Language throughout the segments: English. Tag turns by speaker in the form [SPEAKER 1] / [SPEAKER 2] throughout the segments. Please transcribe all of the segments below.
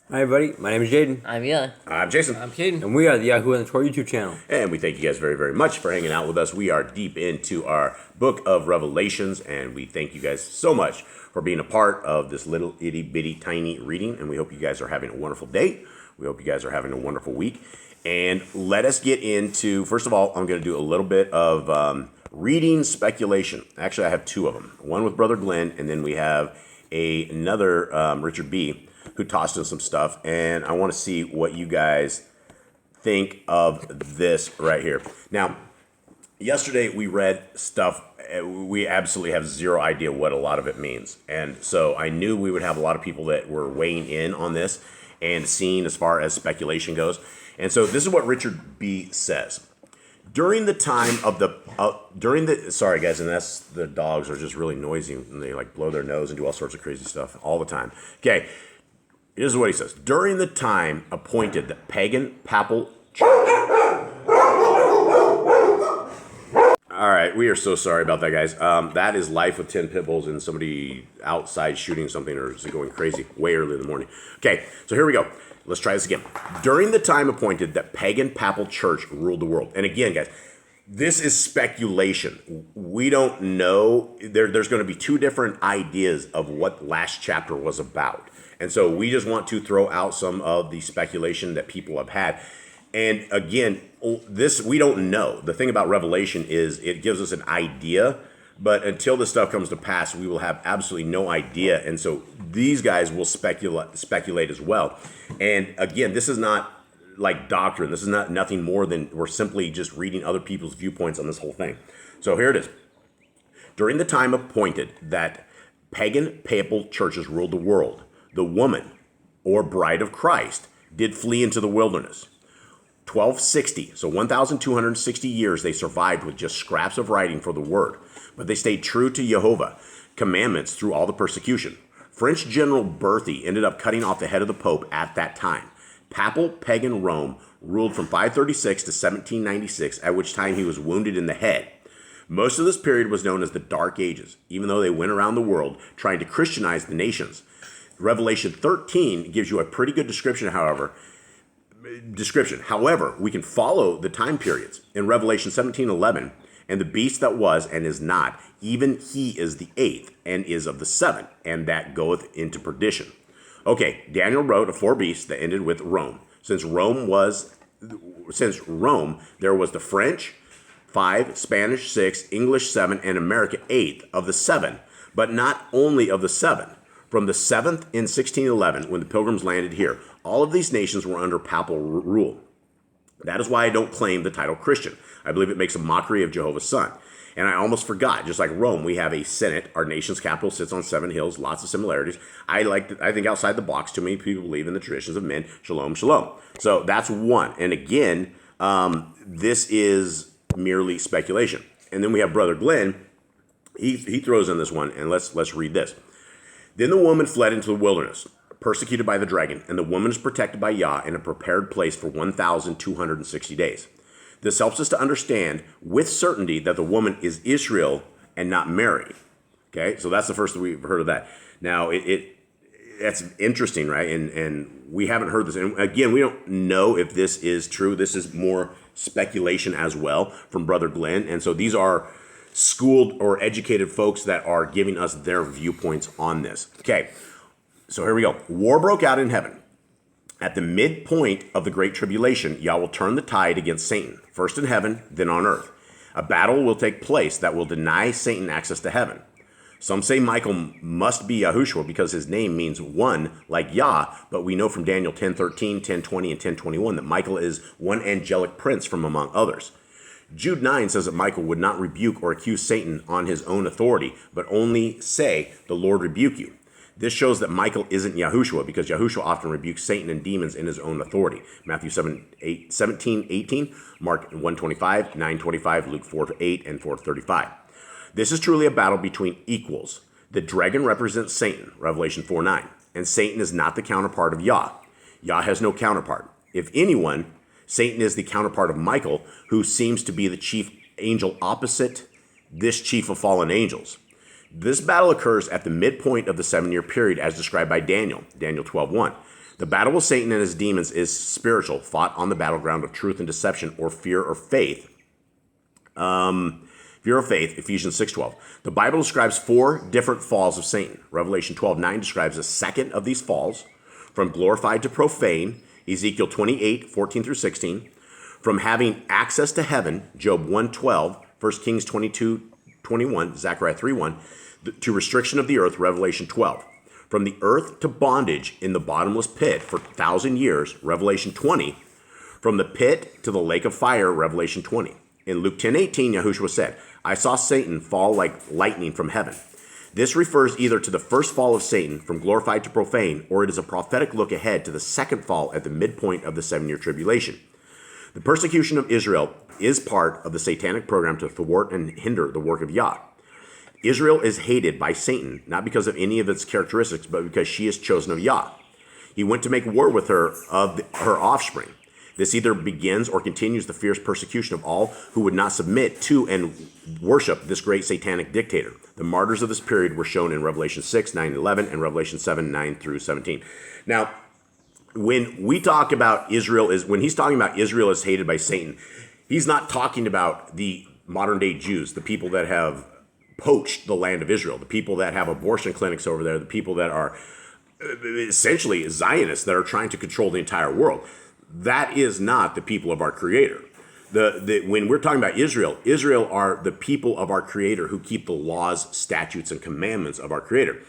[SPEAKER 1] Hi everybody, my name is Jaden.
[SPEAKER 2] I'm Yah.
[SPEAKER 3] I'm Jason.
[SPEAKER 4] I'm Caden.
[SPEAKER 1] And we are the Yahoo and the Torah YouTube channel.
[SPEAKER 3] And we thank you guys very, very much for hanging out with us. We are deep into our book of Revelations, and we thank you guys so much for being a part of this little itty bitty tiny reading. And we hope you guys are having a wonderful day. We hope you guys are having a wonderful week. And let us get into, first of all, I'm going to do a little bit of reading speculation. Actually, I have two of them. One with Brother Glenn, and then we have another Richard B., who tossed in some stuff, and I want to see what you guys think of this right here. Now, yesterday we read stuff. We absolutely have zero idea what a lot of it means, and so I knew we would have a lot of people that were weighing in on this and seeing as far as speculation goes. And so this is what Richard B. says. During the time of sorry guys, and that's the dogs are just really noisy and they like blow their nose and do all sorts of crazy stuff all the time. Okay. This is what he says. During the time appointed, the pagan papal church. All right, we are so sorry about that, guys. That is life with 10 pit bulls and somebody outside shooting something or is going crazy way early in the morning. Okay, so here we go. Let's try this again. During the time appointed, the pagan papal church ruled the world. And again, guys, this is speculation. We don't know. There's going to be two different ideas of what last chapter was about. And so we just want to throw out some of the speculation that people have had. And again, this we don't know. The thing about Revelation is it gives us an idea, but until this stuff comes to pass, we will have absolutely no idea. And so these guys will speculate as well. And again, this is not like doctrine. This is not nothing more than we're simply just reading other people's viewpoints on this whole thing. So here it is. During the time appointed that pagan papal churches ruled the world, the woman, or bride of Christ, did flee into the wilderness. 1260, so 1,260 years they survived with just scraps of writing for the word, but they stayed true to Jehovah commandments through all the persecution. French General Berthier ended up cutting off the head of the Pope at that time. Papal pagan Rome ruled from 536 to 1796, at which time he was wounded in the head. Most of this period was known as the Dark Ages, even though they went around the world trying to Christianize the nations. Revelation 13 gives you a pretty good description, however. However, we can follow the time periods. In Revelation 17:11, and the beast that was and is not, even he is the eighth, and is of the seven, and that goeth into perdition. Okay, Daniel wrote of four beasts that ended with Rome. Since Rome, there was the French, 5, Spanish, 6, English, 7, and America, 8 of the 7, but not only of the 7. From the 7th in 1611, when the Pilgrims landed here, all of these nations were under papal rule. That is why I don't claim the title Christian. I believe it makes a mockery of Jehovah's Son. And I almost forgot, just like Rome, we have a Senate. Our nation's capital sits on 7 hills, lots of similarities. I think outside the box, too many people believe in the traditions of men. Shalom, shalom. So that's one. And again, this is merely speculation. And then we have Brother Glenn. He throws in this one, and let's read this. Then the woman fled into the wilderness, persecuted by the dragon, and the woman is protected by Yah in a prepared place for 1,260 days. This helps us to understand with certainty that the woman is Israel and not Mary. Okay, so that's the first that we've heard of that. Now, that's interesting, right? And we haven't heard this. And again, we don't know if this is true. This is more speculation as well from Brother Glenn. And so these are schooled or educated folks that are giving us their viewpoints on this. Okay, so here we go. War broke out in heaven. At the midpoint of the Great Tribulation, Yah will turn the tide against Satan, first in heaven, then on earth. A battle will take place that will deny Satan access to heaven. Some say Michael must be Yahushua because his name means one like Yah, but we know from Daniel 10:13, 10:20, and 10:21 that Michael is one angelic prince from among others. Jude 9 says that Michael would not rebuke or accuse Satan on his own authority, but only say, "The Lord rebuke you." This shows that Michael isn't Yahushua because Yahushua often rebukes Satan and demons in his own authority. Matthew 17:18, Mark 1:25, 9:25, Luke 4:8, and 4:35. This is truly a battle between equals. The dragon represents Satan, Revelation 4:9, and Satan is not the counterpart of Yah. Yah has no counterpart. If anyone, Satan is the counterpart of Michael, who seems to be the chief angel opposite this chief of fallen angels. This battle occurs at the midpoint of the 7-year period as described by Daniel 12:1. The battle with Satan and his demons is spiritual, fought on the battleground of truth and deception, or fear or faith. Fear or faith, Ephesians 6:12. The Bible describes 4 different falls of Satan. Revelation 12:9 describes the second of these falls, from glorified to profane, Ezekiel 28:14 through 16. From having access to heaven, Job 1:12, 1 Kings 22:21, Zechariah 3:1, to restriction of the earth, Revelation 12. From the earth to bondage in the bottomless pit for 1,000 years, Revelation 20. From the pit to the lake of fire, Revelation 20. In Luke 10:18, Yahushua said, I saw Satan fall like lightning from heaven. This refers either to the first fall of Satan, from glorified to profane, or it is a prophetic look ahead to the second fall at the midpoint of the 7-year tribulation. The persecution of Israel is part of the satanic program to thwart and hinder the work of Yah. Israel is hated by Satan, not because of any of its characteristics, but because she is chosen of Yah. He went to make war with her of her offspring. This either begins or continues the fierce persecution of all who would not submit to and worship this great satanic dictator. The martyrs of this period were shown in Revelation 6:9-11 and Revelation 7:9 through 17. Now, when we talk about when he's talking about Israel is hated by Satan, he's not talking about the modern day Jews, the people that have poached the land of Israel, the people that have abortion clinics over there, the people that are essentially Zionists that are trying to control the entire world. That is not the people of our Creator. When we're talking about Israel, Israel are the people of our Creator who keep the laws, statutes, and commandments of our Creator.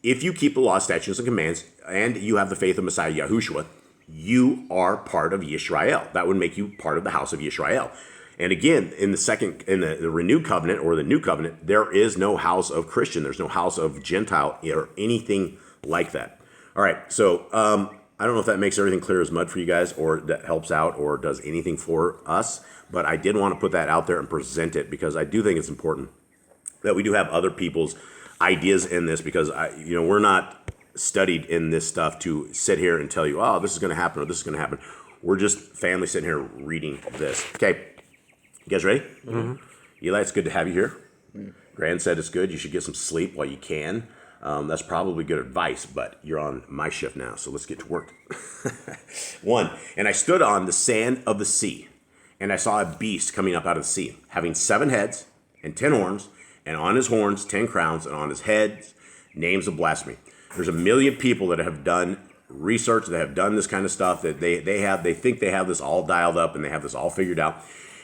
[SPEAKER 3] If you keep the laws, statutes, and commands, and you have the faith of Messiah Yahushua, you are part of Yisrael. That would make you part of the house of Yisrael. And again, in the renewed covenant or the new covenant, there is no house of Christian. There's no house of Gentile or anything like that. All right, so I don't know if that makes everything clear as mud for you guys, or that helps out, or does anything for us. But I did want to put that out there and present it because I do think it's important that we do have other people's ideas in this, because we're not studied in this stuff to sit here and tell you, oh, this is going to happen or this is going to happen. We're just family sitting here reading this. Okay. You guys ready? Mm-hmm. Eli, it's good to have you here. Gran said it's good. You should get some sleep while you can. That's probably good advice, but you're on my shift now, so let's get to work. 1, and I stood on the sand of the sea, and I saw a beast coming up out of the sea, having 7 heads and 10 horns, and on his horns 10 crowns, and on his heads names of blasphemy. There's a million people that have done research, that have done this kind of stuff, that they think they have this all dialed up and they have this all figured out.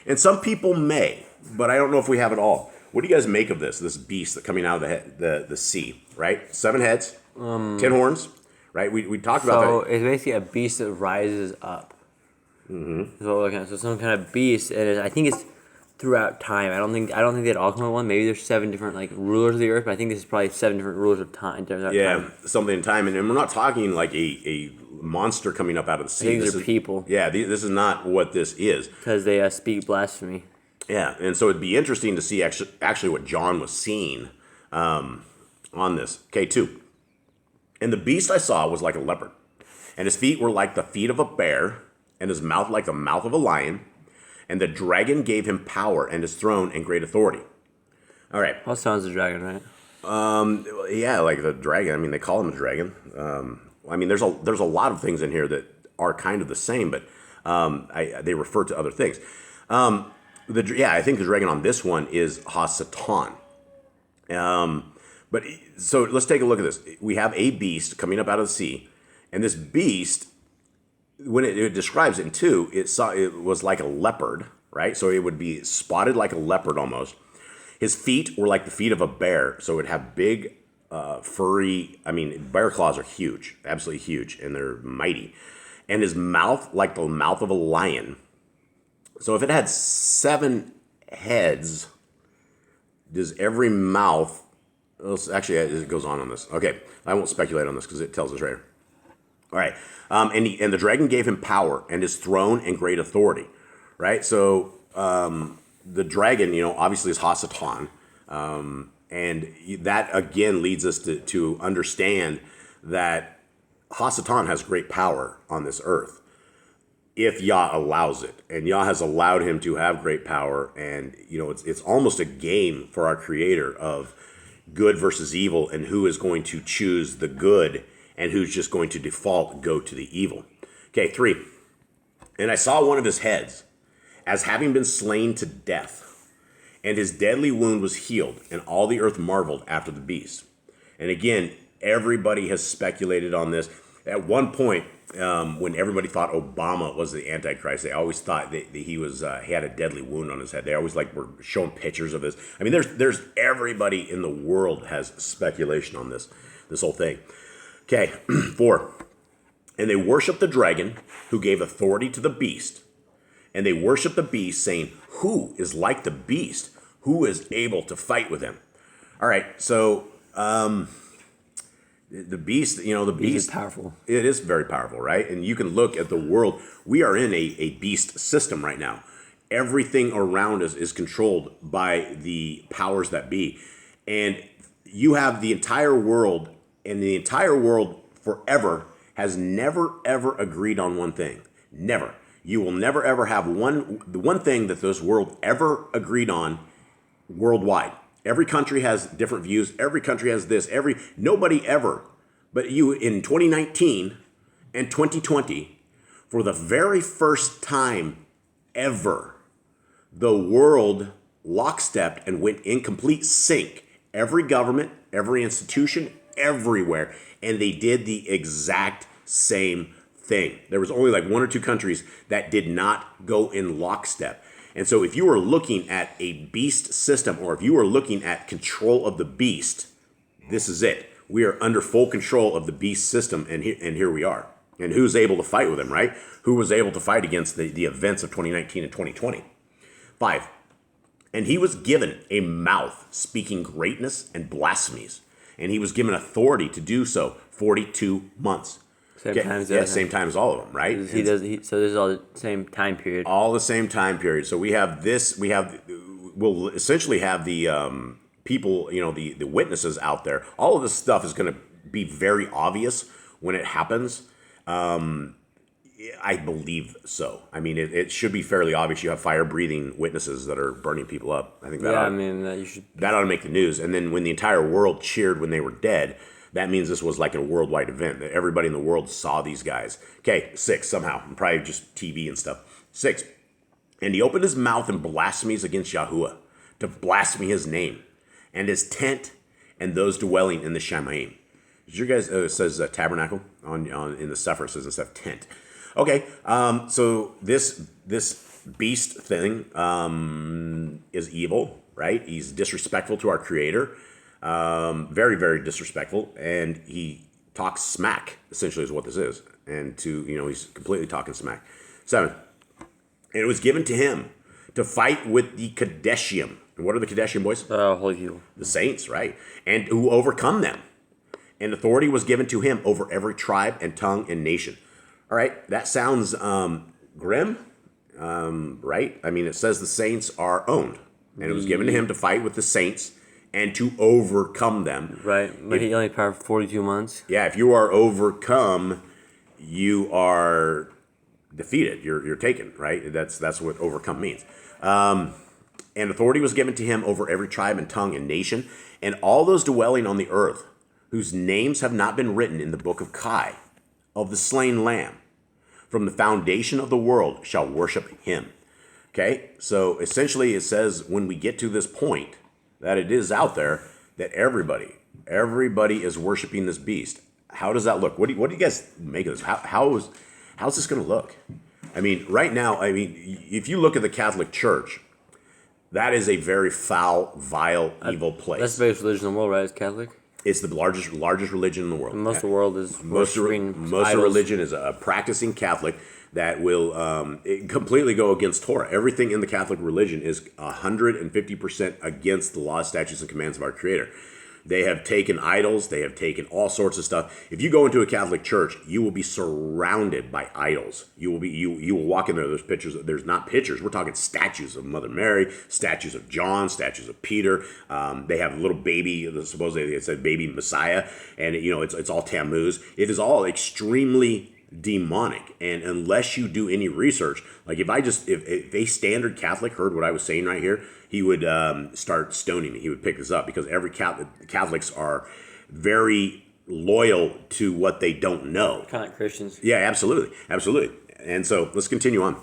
[SPEAKER 3] And some people may, but I don't know if we have it all. What do you guys make of this beast that coming out of the sea, right? 7 heads, 10 horns, right? We talked about that.
[SPEAKER 1] So it's basically a beast that rises up. Mm-hmm. So some kind of beast, and I think it's throughout time. I don't think they'd all come at one. Maybe there's 7 different rules of the earth, but I think this is probably 7 different rulers of time.
[SPEAKER 3] Yeah, something in time, and we're not talking like a monster coming up out of the sea.
[SPEAKER 1] These are people.
[SPEAKER 3] Yeah, this is not what this is.
[SPEAKER 1] Because they speak blasphemy.
[SPEAKER 3] Yeah, and so it'd be interesting to see actually what John was seeing on this. Okay, 2. And the beast I saw was like a leopard, and his feet were like the feet of a bear, and his mouth like the mouth of a lion. And the dragon gave him power and his throne and great authority. All right.
[SPEAKER 1] Well, sounds the dragon, right?
[SPEAKER 3] Yeah, like the dragon. I mean, they call him a dragon. I mean, there's a lot of things in here that are kind of the same, but they refer to other things. I think the dragon on this one is Ha-Satan. But so let's take a look at this. We have a beast coming up out of the sea, and this beast, when it describes it too, it was like a leopard, right? So it would be spotted like a leopard almost. His feet were like the feet of a bear, so it would have big, furry. I mean, bear claws are huge, absolutely huge, and they're mighty. And his mouth like the mouth of a lion. So if it had 7 heads, does every mouth? Actually, it goes on this. Okay, I won't speculate on this because it tells us right here. All right, and the dragon gave him power and his throne and great authority, right? So the dragon, obviously is Ha-Satan, and that again leads us to understand that Ha-Satan has great power on this earth, if Yah allows it, and Yah has allowed him to have great power, and it's almost a game for our Creator of, good versus evil, and who is going to choose the good and who's just going to default go to the evil. Okay, 3. And I saw one of his heads as having been slain to death, and his deadly wound was healed, and all the earth marveled after the beast. And again, everybody has speculated on this. At one point, when everybody thought Obama was the Antichrist, they always thought that he had a deadly wound on his head. They always were showing pictures of this. I mean, there's everybody in the world has speculation on this whole thing. Okay, 4. And they worshiped the dragon, who gave authority to the beast. And they worshiped the beast, saying, "Who is like the beast? Who is able to fight with him?" All right, so the beast, the beast
[SPEAKER 1] is powerful.
[SPEAKER 3] It is very powerful, right? And you can look at the world. We are in a beast system right now. Everything around us is controlled by the powers that be. And you have the entire world, and the entire world forever has never, ever agreed on one thing. Never. You will never, ever have the one thing that this world ever agreed on worldwide. Every country has different views. Every country has this. Nobody ever, but you in 2019 and 2020, for the very first time ever, the world lockstepped and went in complete sync. Every government, every institution, everywhere, and they did the exact same thing. There was only like 1 or 2 countries that did not go in lockstep. And so if you are looking at a beast system, or if you are looking at control of the beast, this is it. We are under full control of the beast system, and here we are. And who's able to fight with him, right? Who was able to fight against the events of 2019 and 2020? 5. And he was given a mouth speaking greatness and blasphemies, and he was given authority to do so 42 months.
[SPEAKER 1] Same time
[SPEAKER 3] as all of them, right?
[SPEAKER 1] So this is all the same time period.
[SPEAKER 3] All the same time period. So we'll essentially have the people, the witnesses out there. All of this stuff is going to be very obvious when it happens. I believe so. I mean, it should be fairly obvious. You have fire-breathing witnesses that are burning people up. I think that ought to make the news. And then when the entire world cheered when they were dead, that means this was like a worldwide event, that everybody in the world saw these guys. Okay, 6, somehow. Probably just TV and stuff. 6. And he opened his mouth in blasphemies against Yahuwah, to blaspheme his name, and his tent, and those dwelling in the Shemaim. Did you guys, it says tabernacle on in the Sefer, it says instead of tent. Okay, so this beast thing is evil, right? He's disrespectful to our Creator. Very, very disrespectful, and he talks smack, essentially is what this is. And he's completely talking smack. 7. And it was given to him to fight with the Kadeshim. And what are the Kadeshim, boys?
[SPEAKER 1] Holy people.
[SPEAKER 3] The saints, right? And who overcome them. And authority was given to him over every tribe and tongue and nation. All right, that sounds grim, right? I mean, it says the saints are owned. And it was given to him to fight with the saints and to overcome them.
[SPEAKER 1] Right, but he only powered 42 months.
[SPEAKER 3] Yeah, if you are overcome, you are defeated. You're taken, right? That's what overcome means. And authority was given to him over every tribe and tongue and nation, and all those dwelling on the earth, whose names have not been written in the book of Kai, of the slain Lamb, from the foundation of the world shall worship him. Okay, so essentially it says when we get to this point, that it is out there, that everybody is worshiping this beast. How does that look? What do you guys make of this? How's this going to look? I mean, right now, if you look at the Catholic Church, that is a very foul, vile, evil place.
[SPEAKER 1] That's the biggest religion in the world, right? It's Catholic?
[SPEAKER 3] It's the largest religion in the world.
[SPEAKER 1] And most of the world is
[SPEAKER 3] most of religion is a practicing Catholic that will completely go against Torah. Everything in the Catholic religion is 150% against the laws, statutes, and commands of our Creator. They have taken idols. They have taken all sorts of stuff. If you go into a Catholic church, you will be surrounded by idols. You will walk in there. There's pictures. There's not pictures. We're talking statues of Mother Mary, statues of John, statues of Peter. They have a little baby. Supposedly it's a baby Messiah, and it's all Tammuz. It is all extremely demonic. And unless you do any research, like if a standard Catholic heard what I was saying right here, he would start stoning me. He would pick this up because every Catholics are very loyal to what they don't know.
[SPEAKER 1] Kind of like Christians.
[SPEAKER 3] Yeah, absolutely. Absolutely. And so let's continue on.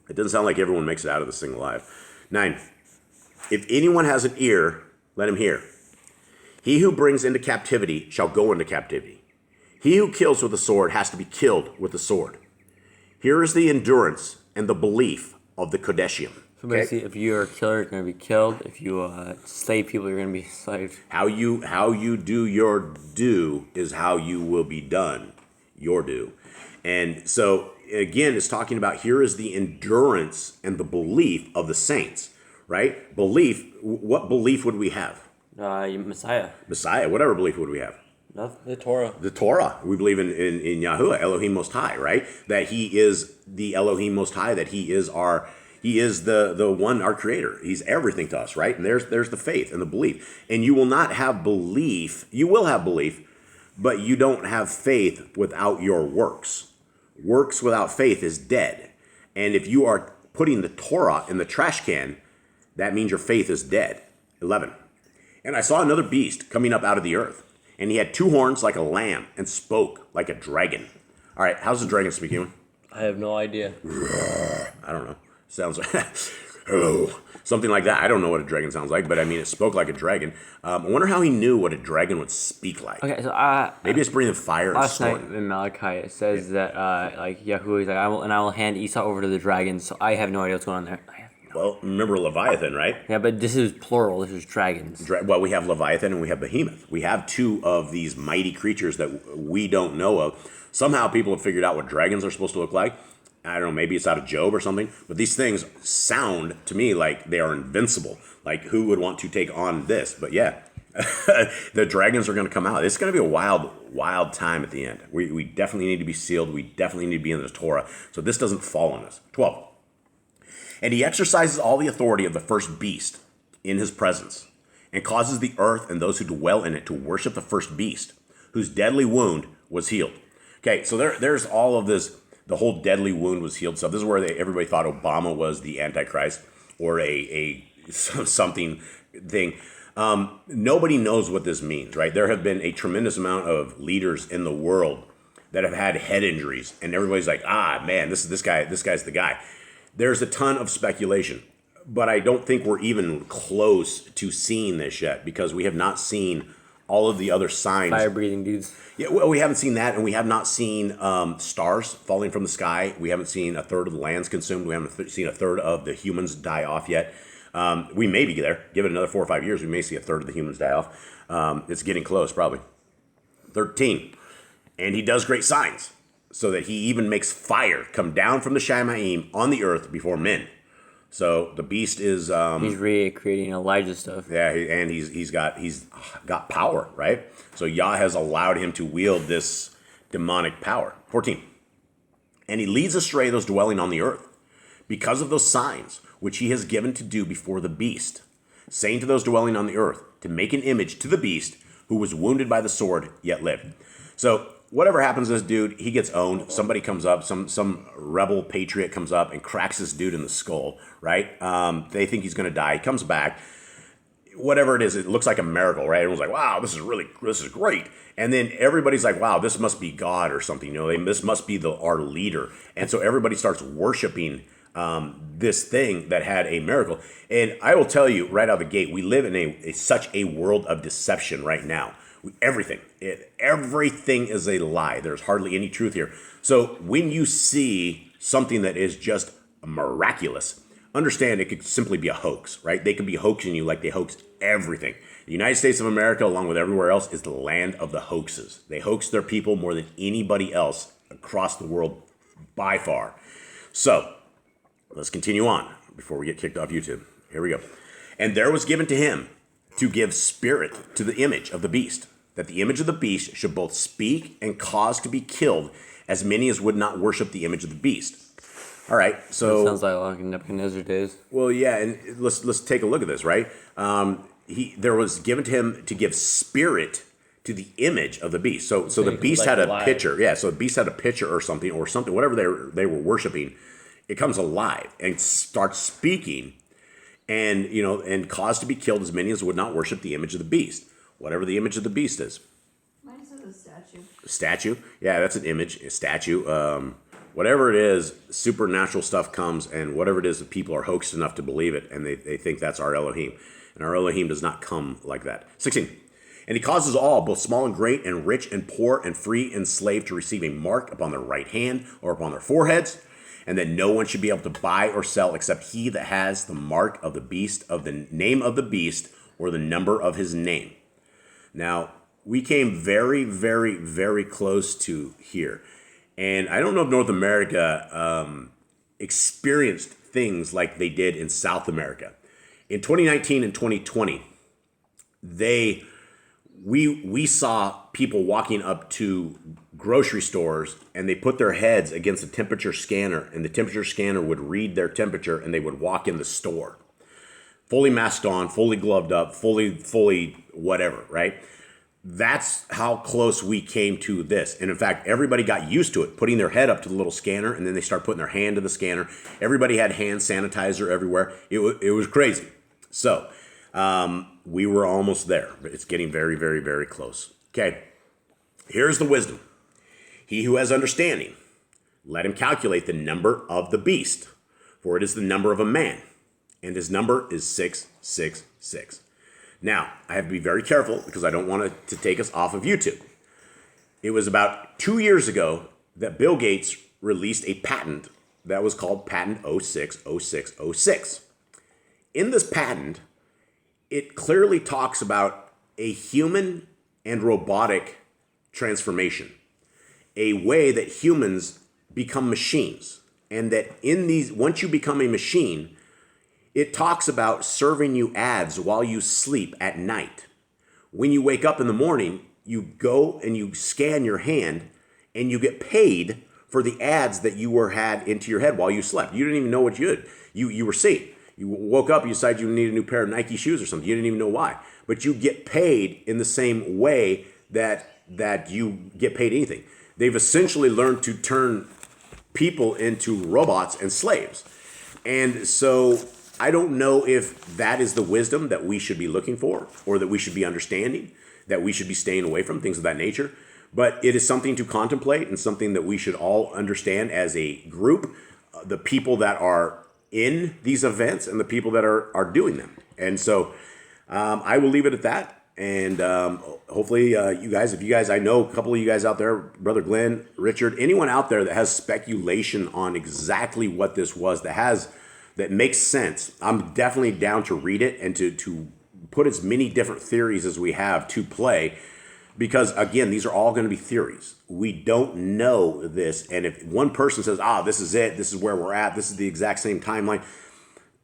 [SPEAKER 3] It doesn't sound like everyone makes it out of this thing alive. 9. If anyone has an ear, let him hear. He who brings into captivity shall go into captivity. He who kills with the sword has to be killed with the sword. Here is the endurance and the belief of the Kodeshim.
[SPEAKER 1] So basically, if you're a killer, you're going to be killed. If you slave people, you're going to be enslaved.
[SPEAKER 3] How you do your do is how you will be done your do. And so, again, it's talking about here is the endurance and the belief of the saints, right? Belief, what belief would we have?
[SPEAKER 1] Messiah.
[SPEAKER 3] Messiah, whatever belief would we have?
[SPEAKER 1] The Torah.
[SPEAKER 3] The Torah. We believe in Yahuwah, Elohim Most High, right? That he is the Elohim Most High, that he is the one, our creator. He's everything to us, right? And there's the faith and the belief. And you will not have belief. You will have belief, but you don't have faith without your works. Works without faith is dead. And if you are putting the Torah in the trash can, that means your faith is dead. 11. And I saw another beast coming up out of the earth. And he had 2 horns like a lamb and spoke like a dragon. All right, how's the dragon speaking?
[SPEAKER 1] I have no idea.
[SPEAKER 3] I don't know. Sounds like, hello, something like that. I don't know what a dragon sounds like, but I mean, it spoke like a dragon. I wonder how he knew what a dragon would speak like.
[SPEAKER 1] Okay, so
[SPEAKER 3] maybe it's breathing fire and
[SPEAKER 1] last night
[SPEAKER 3] storm.
[SPEAKER 1] in Malachi it says that like Yahuwah is like I will hand Esau over to the dragons. So I have no idea what's going on there.
[SPEAKER 3] Well, remember Leviathan, right?
[SPEAKER 1] Yeah, but this is plural. This is dragons.
[SPEAKER 3] Well, we have Leviathan and we have Behemoth. We have 2 of these mighty creatures that we don't know of. Somehow people have figured out what dragons are supposed to look like. I don't know, maybe it's out of Job or something. But these things sound to me like they are invincible. Like, who would want to take on this? But yeah, the dragons are going to come out. It's going to be a wild, wild time at the end. We definitely need to be sealed. We definitely need to be in the Torah. So this doesn't fall on us. 12. And he exercises all the authority of the first beast in his presence, and causes the earth and those who dwell in it to worship the first beast, whose deadly wound was healed. Okay, so there's all of this, the whole deadly wound was healed stuff. This is where everybody thought Obama was the Antichrist or a something thing. Nobody knows what this means, right? There have been a tremendous amount of leaders in the world that have had head injuries, and everybody's like, man, this guy's the guy. There's a ton of speculation, but I don't think we're even close to seeing this yet because we have not seen all of the other signs.
[SPEAKER 1] Fire-breathing dudes.
[SPEAKER 3] Yeah, well, we haven't seen that, and we have not seen stars falling from the sky. We haven't seen a third of the lands consumed. We haven't seen a third of the humans die off yet. We may be there. Give it another 4 or 5 years, we may see a third of the humans die off. It's getting close, probably. 13. And he does great signs, so that he even makes fire come down from the Shamayim on the earth before men. So the beast is
[SPEAKER 1] he's recreating Elijah stuff.
[SPEAKER 3] Yeah, and he's got power, right? So Yah has allowed him to wield this demonic power. 14. And he leads astray those dwelling on the earth because of those signs which he has given to do before the beast, saying to those dwelling on the earth to make an image to the beast who was wounded by the sword yet lived. So whatever happens to this dude, he gets owned. Somebody comes up, some rebel patriot comes up and cracks this dude in the skull, right? They think he's going to die. He comes back. Whatever it is, it looks like a miracle, right? Everyone's like, wow, this is great. And then everybody's like, wow, this must be God or something. This must be our leader. And so everybody starts worshiping this thing that had a miracle. And I will tell you right out of the gate, we live in such a world of deception right now. Everything is a lie. There's hardly any truth here. So when you see something that is just miraculous, understand it could simply be a hoax, right? They could be hoaxing you like they hoax everything. The United States of America, along with everywhere else, is the land of the hoaxes. They hoax their people more than anybody else across the world by far. So let's continue on before we get kicked off YouTube. Here we go. And there was given to him to give spirit to the image of the beast, that the image of the beast should both speak and cause to be killed as many as would not worship the image of the beast. All right, so
[SPEAKER 1] that sounds like Nebuchadnezzar days.
[SPEAKER 3] Well, yeah, and let's take a look at this, right? There was given to him to give spirit to the image of the beast. So the
[SPEAKER 1] it
[SPEAKER 3] beast
[SPEAKER 1] comes
[SPEAKER 3] had
[SPEAKER 1] back
[SPEAKER 3] a
[SPEAKER 1] alive.
[SPEAKER 3] picture. Yeah, so the beast had a picture or something, whatever they were worshiping. It comes alive and starts speaking, and and caused to be killed as many as would not worship the image of the beast, whatever the image of the beast is.
[SPEAKER 2] Mine says a statue.
[SPEAKER 3] Statue, yeah, that's an image, a statue. Whatever it is, supernatural stuff comes, and whatever it is, the people are hoaxed enough to believe it, and they think that's our Elohim. And our Elohim does not come like that. 16. And he causes all, both small and great, and rich and poor, and free and slave, to receive a mark upon their right hand or upon their foreheads, and that no one should be able to buy or sell except he that has the mark of the beast, of the name of the beast, or the number of his name. Now, we came very, very, very close to here. And I don't know if North America experienced things like they did in South America. In 2019 and 2020, we saw people walking up to grocery stores, and they put their heads against a temperature scanner, and the temperature scanner would read their temperature, and they would walk in the store. Fully masked on, fully gloved up, fully whatever, right? That's how close we came to this. And in fact, everybody got used to it, putting their head up to the little scanner, and then they start putting their hand to the scanner. Everybody had hand sanitizer everywhere. It was crazy. So we were almost there, but it's getting very, very, very close. Okay, here's the wisdom. He who has understanding, let him calculate the number of the beast, for it is the number of a man, and his number is 666. Now, I have to be very careful because I don't want it to take us off of YouTube. It was about 2 years ago that Bill Gates released a patent that was called Patent 060606. In this patent, it clearly talks about a human and robotic transformation, a way that humans become machines, and that once you become a machine, it talks about serving you ads while you sleep at night. When you wake up in the morning, you go and you scan your hand, and you get paid for the ads that you had into your head while you slept. You didn't even know what you did. You were seeing. You woke up, you decided you needed a new pair of Nike shoes or something. You didn't even know why. But you get paid in the same way that you get paid anything. They've essentially learned to turn people into robots and slaves. And so I don't know if that is the wisdom that we should be looking for, or that we should be understanding, that we should be staying away from, things of that nature. But it is something to contemplate, and something that we should all understand as a group, the people that are in these events and the people that are doing them. And so I will leave it at that. And hopefully you guys, I know a couple of you guys out there, Brother Glenn, Richard, anyone out there that has speculation on exactly what this was, that makes sense, I'm definitely down to read it and to put as many different theories as we have to play. Because again, these are all going to be theories. We don't know this. And if one person says, this is it, this is where we're at, this is the exact same timeline,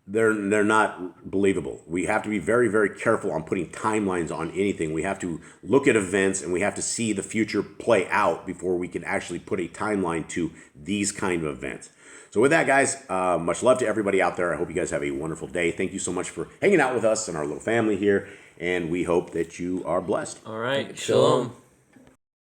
[SPEAKER 3] they're not believable. We have to be very, very careful on putting timelines on anything. We have to look at events, and we have to see the future play out before we can actually put a timeline to these kind of events. So with that, guys, much love to everybody out there. I hope you guys have a wonderful day. Thank you so much for hanging out with us and our little family here, and we hope that you are blessed.
[SPEAKER 1] All right. Shalom.